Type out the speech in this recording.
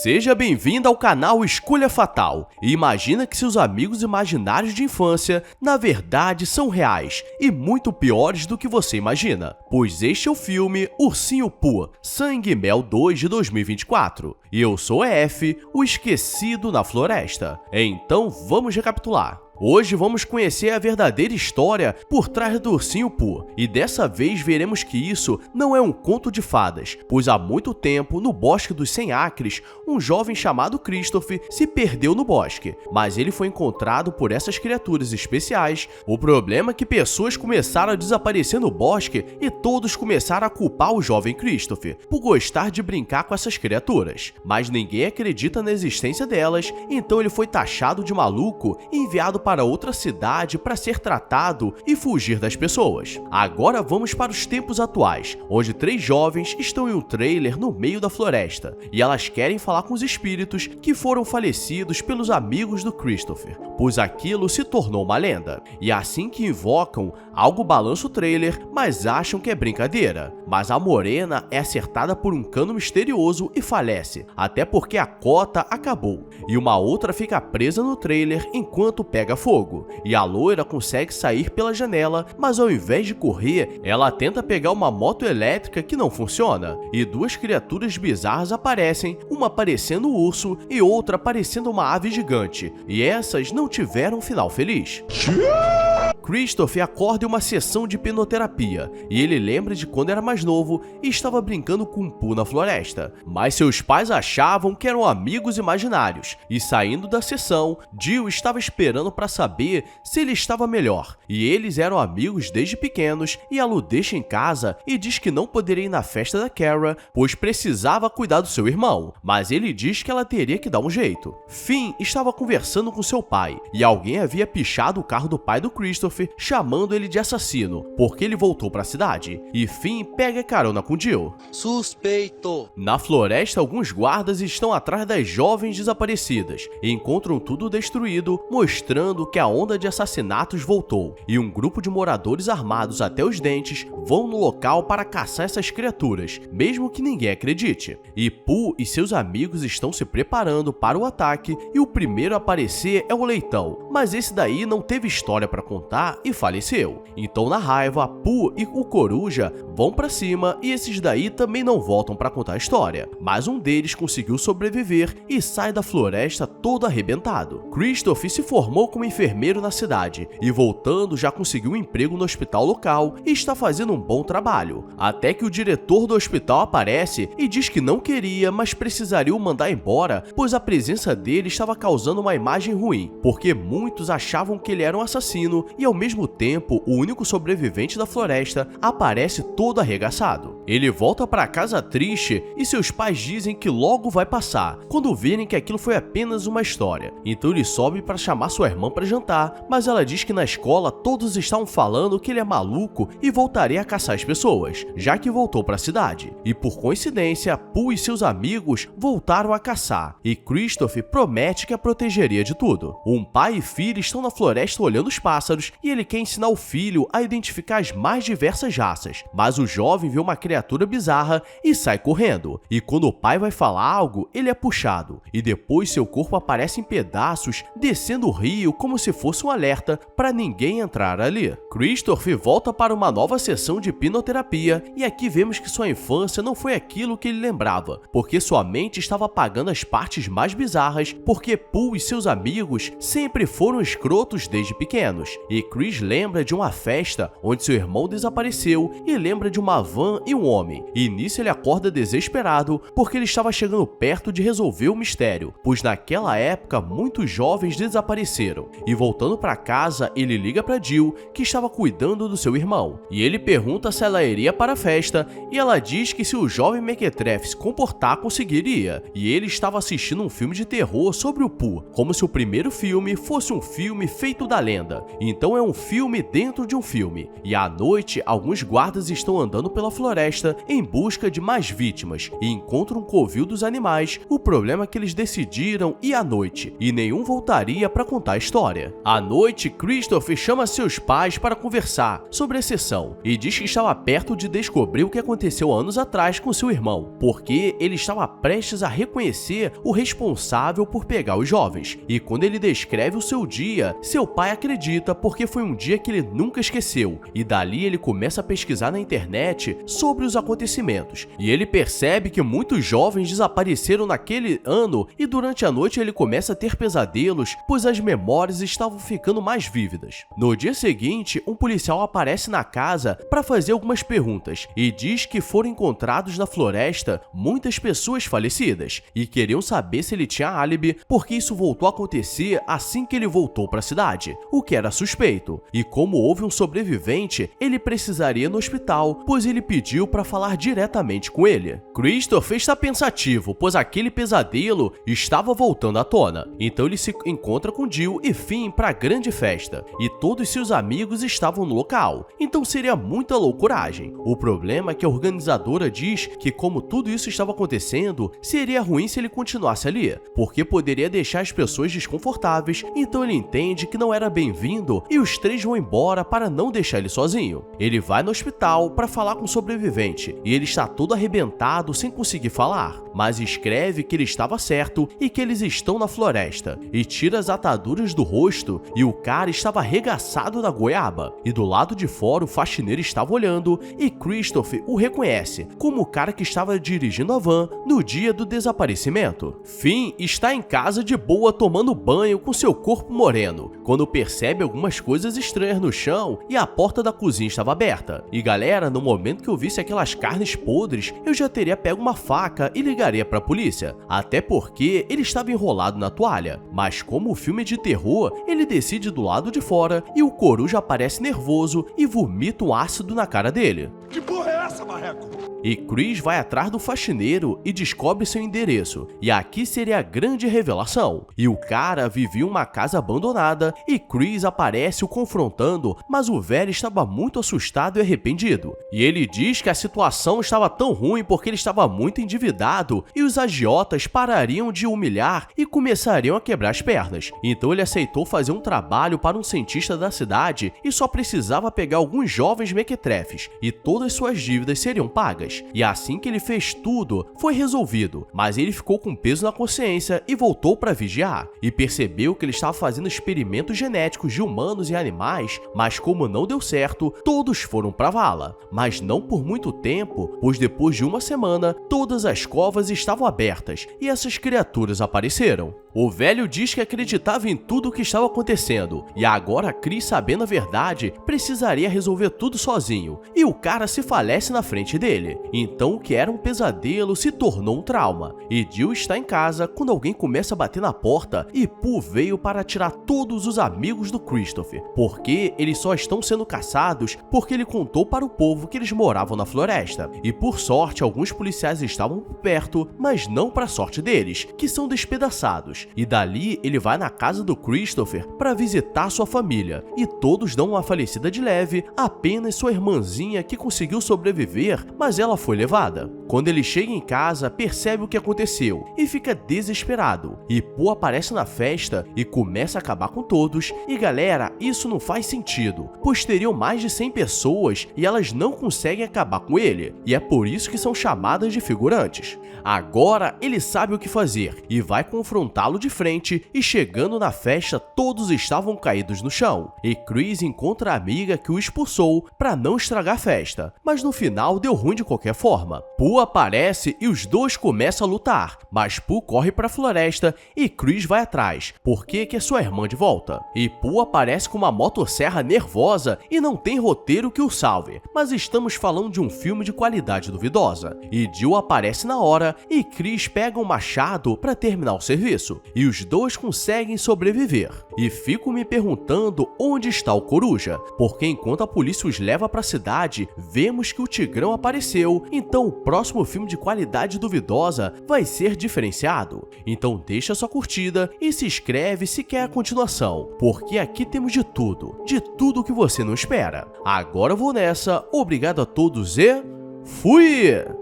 Seja bem-vindo ao canal Escolha Fatal. E imagina que seus amigos imaginários de infância, na verdade, são reais e muito piores do que você imagina. Pois este é o filme Ursinho Pooh, Sangue e Mel 2 de 2024. E eu sou F, o esquecido na floresta. Então vamos recapitular. Hoje vamos conhecer a verdadeira história por trás do Ursinho Pooh, e dessa vez veremos que isso não é um conto de fadas, pois há muito tempo, no Bosque dos 100 Acres, um jovem chamado Christopher se perdeu no bosque, mas ele foi encontrado por essas criaturas especiais. O problema é que pessoas começaram a desaparecer no bosque e todos começaram a culpar o jovem Christopher por gostar de brincar com essas criaturas, mas ninguém acredita na existência delas, então ele foi taxado de maluco e enviado para outra cidade para ser tratado e fugir das pessoas. Agora vamos para os tempos atuais, onde 3 jovens estão em um trailer no meio da floresta, e elas querem falar com os espíritos que foram falecidos pelos amigos do Christopher, pois aquilo se tornou uma lenda. E assim que invocam, algo balança o trailer, mas acham que é brincadeira. Mas a morena é acertada por um cano misterioso e falece, até porque a cota acabou, e uma outra fica presa no trailer enquanto pega fogo, e a loira consegue sair pela janela, mas ao invés de correr, ela tenta pegar uma moto elétrica que não funciona, e 2 criaturas bizarras aparecem, uma parecendo um urso e outra parecendo uma ave gigante, e essas não tiveram um final feliz. Christopher acorda em uma sessão de hipnoterapia, e ele lembra de quando era mais novo e estava brincando com um Pooh na floresta, mas seus pais achavam que eram amigos imaginários, e saindo da sessão, Jill estava esperando para saber se ele estava melhor, e eles eram amigos desde pequenos, e ela o deixa em casa e diz que não poderia ir na festa da Kara, pois precisava cuidar do seu irmão, mas ele diz que ela teria que dar um jeito. Finn estava conversando com seu pai, e alguém havia pichado o carro do pai do Christopher, chamando ele de assassino, porque ele voltou para a cidade, e Finn pega carona com Jill. Suspeito! Na floresta, alguns guardas estão atrás das jovens desaparecidas e encontram tudo destruído, mostrando que a onda de assassinatos voltou, e um grupo de moradores armados até os dentes vão no local para caçar essas criaturas, mesmo que ninguém acredite. E Pooh e seus amigos estão se preparando para o ataque, e o primeiro a aparecer é o Leitão, mas esse daí não teve história para contar e faleceu. Então, na raiva, Pooh e o Coruja vão pra cima, e esses daí também não voltam pra contar a história, mas um deles conseguiu sobreviver e sai da floresta todo arrebentado. Christopher se formou como enfermeiro na cidade, e voltando já conseguiu um emprego no hospital local e está fazendo um bom trabalho, até que o diretor do hospital aparece e diz que não queria, mas precisaria o mandar embora, pois a presença dele estava causando uma imagem ruim, porque muitos achavam que ele era um assassino, e ao mesmo tempo, o único sobrevivente da floresta aparece todo arregaçado. Ele volta para casa triste, e seus pais dizem que logo vai passar, quando verem que aquilo foi apenas uma história. Então ele sobe para chamar sua irmã para jantar, mas ela diz que na escola todos estavam falando que ele é maluco e voltaria a caçar as pessoas, já que voltou para a cidade. E por coincidência, Pooh e seus amigos voltaram a caçar, e Christopher promete que a protegeria de tudo. Um pai e filho estão na floresta olhando os pássaros, e ele quer ensinar o filho a identificar as mais diversas raças, mas o jovem vê uma criatura bizarra e sai correndo, e quando o pai vai falar algo, ele é puxado, e depois seu corpo aparece em pedaços, descendo o rio como se fosse um alerta para ninguém entrar ali. Christopher volta para uma nova sessão de hipnoterapia, e aqui vemos que sua infância não foi aquilo que ele lembrava, porque sua mente estava apagando as partes mais bizarras, porque Pooh e seus amigos sempre foram escrotos desde pequenos, e Chris lembra de uma festa onde seu irmão desapareceu e lembra de uma van e um homem, e nisso ele acorda desesperado porque ele estava chegando perto de resolver o mistério, pois naquela época muitos jovens desapareceram. E voltando para casa, ele liga para Jill, que estava cuidando do seu irmão, e ele pergunta se ela iria para a festa, e ela diz que se o jovem Mequetrefe se comportar, conseguiria, e ele estava assistindo um filme de terror sobre o Pooh, como se o primeiro filme fosse um filme feito da lenda. Então é um filme dentro de um filme. E à noite, alguns guardas estão andando pela floresta floresta em busca de mais vítimas e encontram um covil dos animais. O problema é que eles decidiram ir à noite e nenhum voltaria para contar a história. À noite, Christopher chama seus pais para conversar sobre a sessão e diz que estava perto de descobrir o que aconteceu anos atrás com seu irmão, porque ele estava prestes a reconhecer o responsável por pegar os jovens. E quando ele descreve o seu dia, seu pai acredita porque foi um dia que ele nunca esqueceu, e dali ele começa a pesquisar na internet sobre os acontecimentos, e ele percebe que muitos jovens desapareceram naquele ano, e durante a noite ele começa a ter pesadelos, pois as memórias estavam ficando mais vívidas. No dia seguinte, um policial aparece na casa para fazer algumas perguntas e diz que foram encontrados na floresta muitas pessoas falecidas e queriam saber se ele tinha álibi, porque isso voltou a acontecer assim que ele voltou para a cidade, o que era suspeito. E como houve um sobrevivente, ele precisaria ir no hospital, pois ele pediu para falar diretamente com ele. Christopher está pensativo, pois aquele pesadelo estava voltando à tona. Então ele se encontra com Jill e Finn para a grande festa, e todos seus amigos estavam no local, então seria muita loucuragem. O problema é que a organizadora diz que, como tudo isso estava acontecendo, seria ruim se ele continuasse ali, porque poderia deixar as pessoas desconfortáveis, então ele entende que não era bem-vindo e os três vão embora para não deixar ele sozinho. Ele vai no hospital para falar com o sobrevivente e ele está todo arrebentado sem conseguir falar, mas escreve que ele estava certo e que eles estão na floresta, e tira as ataduras do rosto e o cara estava arregaçado na goiaba, e do lado de fora o faxineiro estava olhando e Christopher o reconhece como o cara que estava dirigindo a van no dia do desaparecimento. Finn está em casa de boa tomando banho com seu corpo moreno, quando percebe algumas coisas estranhas no chão e a porta da cozinha estava aberta. E galera, no momento que eu visse aquelas carnes podres, eu já teria pego uma faca e ligaria para a polícia, até porque ele estava enrolado na toalha. Mas como o filme é de terror, ele decide do lado de fora e o coruja aparece nervoso e vomita um ácido na cara dele. Que porra é essa, marreco? E Chris vai atrás do faxineiro e descobre seu endereço. E aqui seria a grande revelação. E o cara vivia em uma casa abandonada e Chris aparece o confrontando, mas o velho estava muito assustado e arrependido. E ele diz que a situação estava tão ruim porque ele estava muito endividado e os agiotas parariam de humilhar e começariam a quebrar as pernas. Então ele aceitou fazer um trabalho para um cientista da cidade e só precisava pegar alguns jovens mequetrefes e todas suas dívidas seriam pagas. E assim que ele fez tudo, foi resolvido, mas ele ficou com peso na consciência e voltou para vigiar, e percebeu que ele estava fazendo experimentos genéticos de humanos e animais, mas como não deu certo, todos foram para a vala. Mas não por muito tempo, pois depois de uma semana, todas as covas estavam abertas e essas criaturas apareceram. O velho diz que acreditava em tudo o que estava acontecendo, e agora Chris, sabendo a verdade, precisaria resolver tudo sozinho, e o cara se falece na frente dele. Então o que era um pesadelo se tornou um trauma, e Jill está em casa quando alguém começa a bater na porta e Pooh veio para tirar todos os amigos do Christopher, porque eles só estão sendo caçados porque ele contou para o povo que eles moravam na floresta, e por sorte alguns policiais estavam por perto, mas não para a sorte deles, que são despedaçados. E dali ele vai na casa do Christopher para visitar sua família, e todos dão uma falecida de leve, apenas sua irmãzinha que conseguiu sobreviver, mas ela foi levada. Quando ele chega em casa, percebe o que aconteceu e fica desesperado, e Pooh aparece na festa e começa a acabar com todos. E galera, isso não faz sentido, pois teriam mais de 100 pessoas e elas não conseguem acabar com ele, e é por isso que são chamadas de figurantes. Agora ele sabe o que fazer e vai confrontá-lo de frente, e chegando na festa todos estavam caídos no chão, e Chris encontra a amiga que o expulsou para não estragar a festa, mas no final deu ruim de qualquer forma. Pooh aparece e os dois começam a lutar, mas Pooh corre para a floresta e Chris vai atrás, porque quer sua irmã de volta. E Pooh aparece com uma motosserra nervosa e não tem roteiro que o salve, mas estamos falando de um filme de qualidade duvidosa. E Jill aparece na hora e Chris pega um machado para terminar o serviço, e os dois conseguem sobreviver. E fico me perguntando onde está o coruja, porque enquanto a polícia os leva para a cidade, vemos que o Tigrão apareceu, então o próximo filme de qualidade duvidosa vai ser diferenciado. Então deixa sua curtida e se inscreve se quer a continuação, porque aqui temos de tudo que você não espera. Agora eu vou nessa, obrigado a todos e Fui!